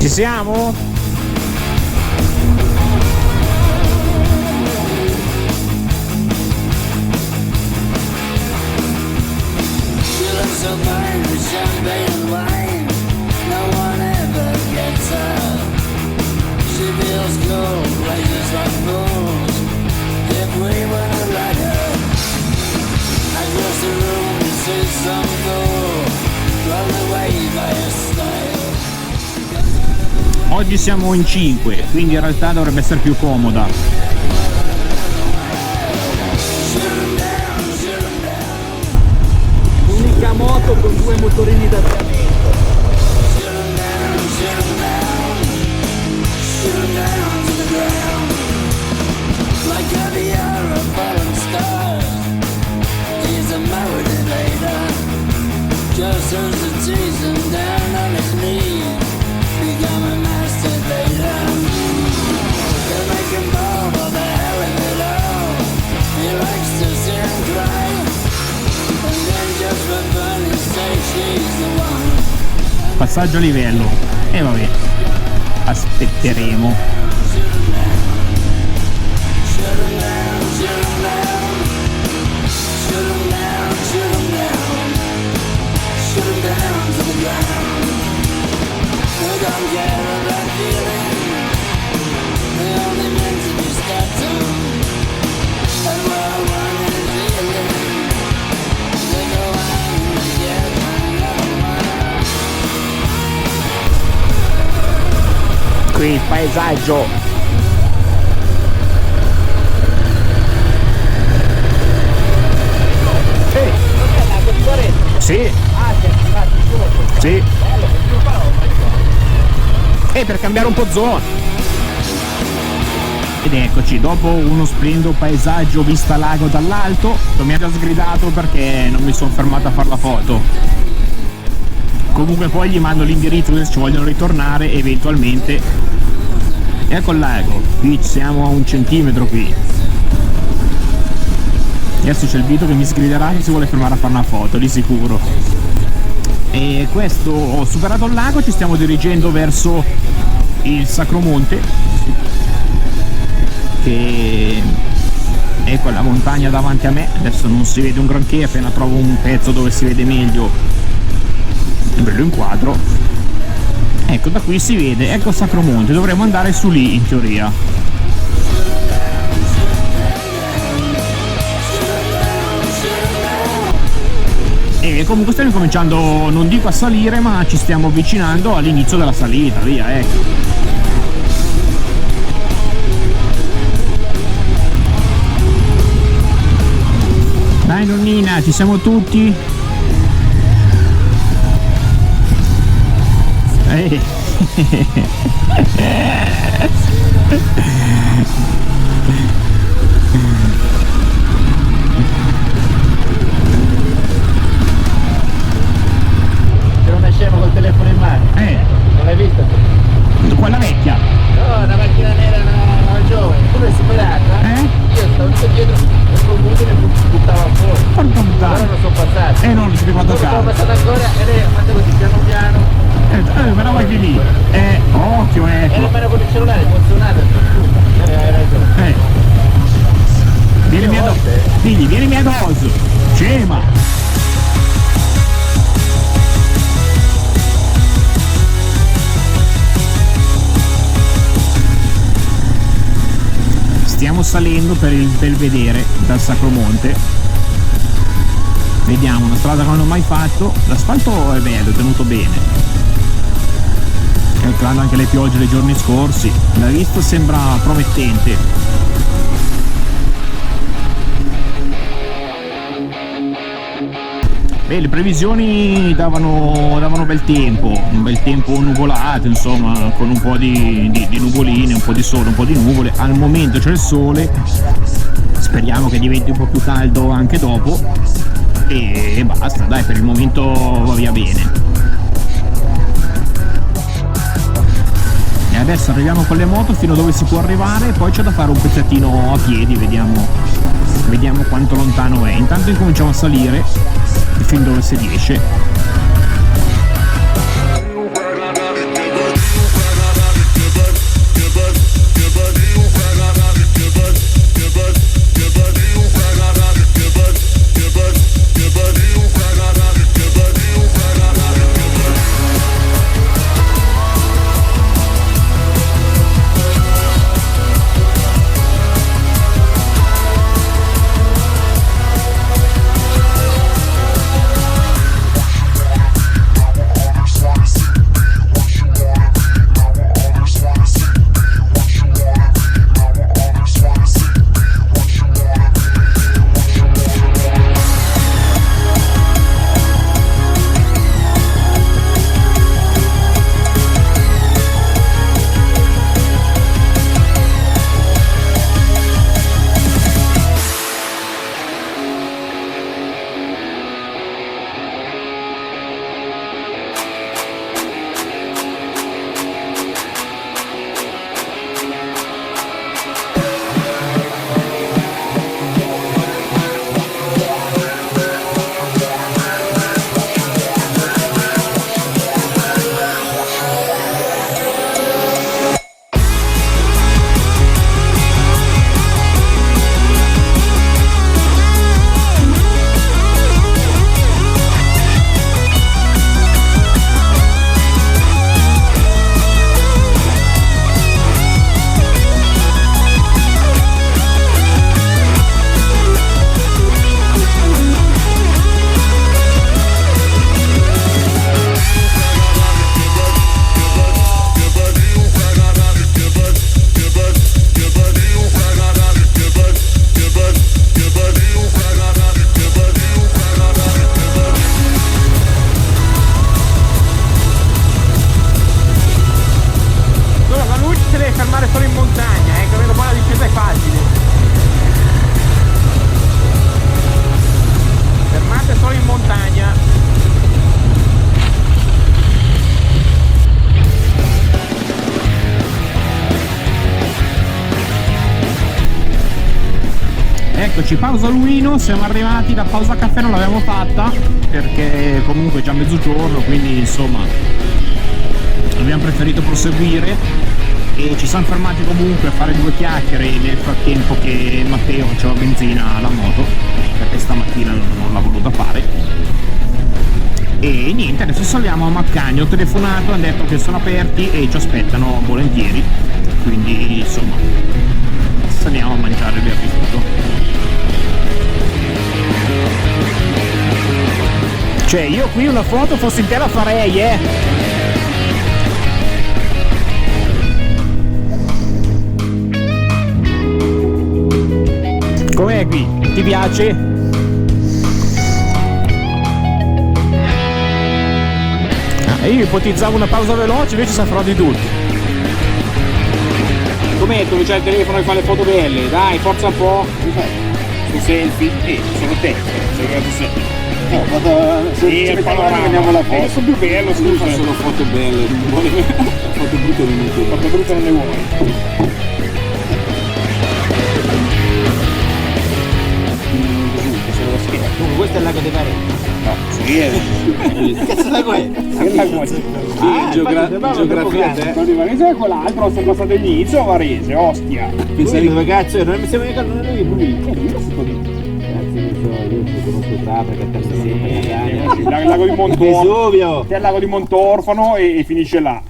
Ci siamo? Oggi siamo in 5, quindi in realtà dovrebbe essere più comoda. Unica moto con 2 motorini d'avviamento. Just turns the teasing down on his knees, become a masturbator. They make him ball by the hell of it all. He likes to sit and cry, and then just for fun he say she's the one. Passaggio a livello. E vabbè, aspetteremo. Qui il paesaggio. Sì. Sì. E per cambiare un po' zona. Ed eccoci, dopo uno splendido paesaggio vista lago dall'alto, mi ha già sgridato perché non mi sono fermato a fare la foto. Comunque poi gli mando l'indirizzo se ci vogliono ritornare eventualmente. Ecco il lago, qui siamo a 1 centimetro qui. Adesso c'è il Vito che mi sgriderà che si vuole fermare a fare una foto, di sicuro. E questo, ho superato il lago, ci stiamo dirigendo verso il Sacromonte, che è quella montagna davanti a me. Adesso non si vede un granché, appena trovo un pezzo dove si vede meglio ve lo inquadro. Ecco, da qui si vede, ecco il Sacromonte, dovremmo andare su lì in teoria. E comunque stiamo cominciando, non dico a salire, ma ci stiamo avvicinando all'inizio della salita, via, ecco. Dai nonnina, ci siamo tutti? Col telefono in mano. Non l'hai vista tu? Quella vecchia? No, una macchina nera, una giovane. Tu l'hai superata? Io stavo dietro e col muso ne buttava fuori. Porca puttana. Allora non sono passato. Non ci sei fatto caso. Sono passato ancora e lei ha fatto così piano piano. Me la vai lì. Occhio, ecco. Era meno con il cellulare, emozionata. Hai ragione. Vieni addosso. Scema. Stiamo salendo per il Belvedere dal Sacromonte. Vediamo, una strada che non ho mai fatto. L'asfalto è bello, è tenuto bene. Calcolando anche le piogge dei giorni scorsi, la vista sembra promettente. Le previsioni davano bel tempo, un bel tempo nuvolato, insomma, con un po' di nuvoline, un po' di sole, un po' di nuvole. Al momento c'è il sole, speriamo che diventi un po' più caldo anche dopo e basta, dai, per il momento va via bene. E adesso arriviamo con le moto fino a dove si può arrivare e poi c'è da fare un pezzettino a piedi, vediamo quanto lontano è. Intanto incominciamo a salire fin dove si riesce. eccoci, pausa Luino, siamo arrivati, la pausa caffè non l'abbiamo fatta perché comunque è già mezzogiorno, quindi insomma abbiamo preferito proseguire e ci siamo fermati comunque a fare 2 chiacchiere nel frattempo che Matteo faceva benzina alla moto, perché stamattina non l'ha voluta fare. E niente, adesso saliamo a Maccagni, ho telefonato, hanno detto che sono aperti e ci aspettano volentieri, quindi insomma saliamo a mangiare il rifiuto. Cioè io qui una foto fossi in te la farei, Com'è qui? Ti piace? Io ipotizzavo una pausa veloce, invece sa farò di tutti. Com'è? Tu c'hai il telefono e fa le foto belle, dai, forza un po'. Su selfie, sono te, sei grato selfie. No, vado se il panorama, andiamo alla foto. Io sono più bello, scusa. Sono foto belle, foto brutte non ne Foto brutte non ne vuoi. Questo è il lago dei Parenti. No, sì, Che cazzo lago è? che lago è? Geografia te? Quello di Varese è quell'altro, sono passato all'inizio a Varese, ostia. Pensavi dove cazzo è? Non mi siamo mica non eri qui. Io sono lì. Io conosco Trappa, Il lago di Montorfano. Vesuvio. C'è il lago di Montorfano e finisce là.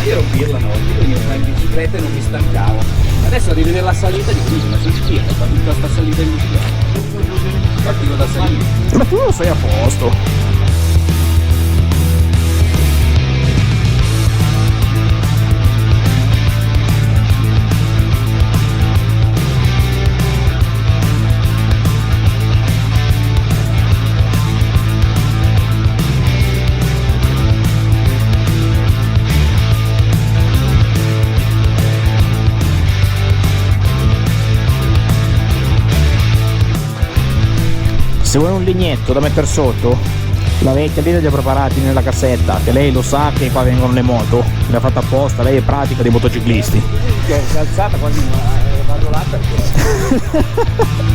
Io ero pirla una volta, io andavo in bicicletta e non mi stancavo. Adesso arrivi nella salita di qui, ma sono pirla, fa tutta sta salita in bicicletta. Partivo da salire. Ma tu lo sei a posto. Se vuoi un legnetto da mettere sotto, la vecchia lì li ha preparati nella cassetta, che lei lo sa che qua vengono le moto, l'ha fatta apposta, lei è pratica dei motociclisti. Che è alzata quando vado là perché...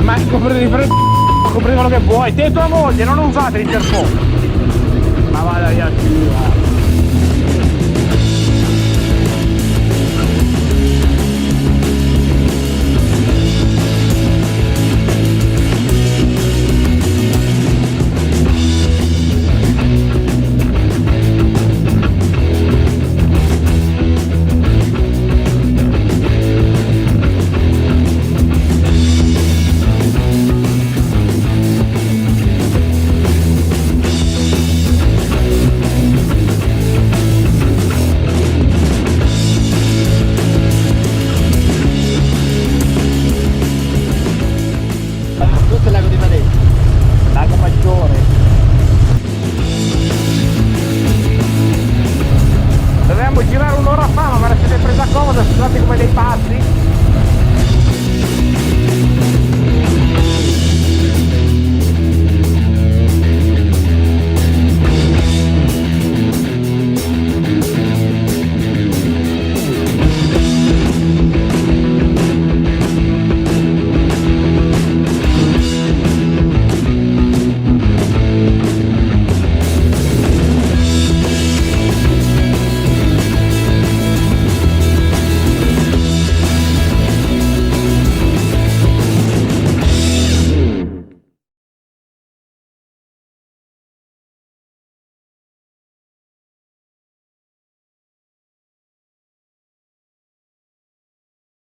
Ma compri quello che vuoi, te e tua moglie non usate l'interfono. Ma vada via.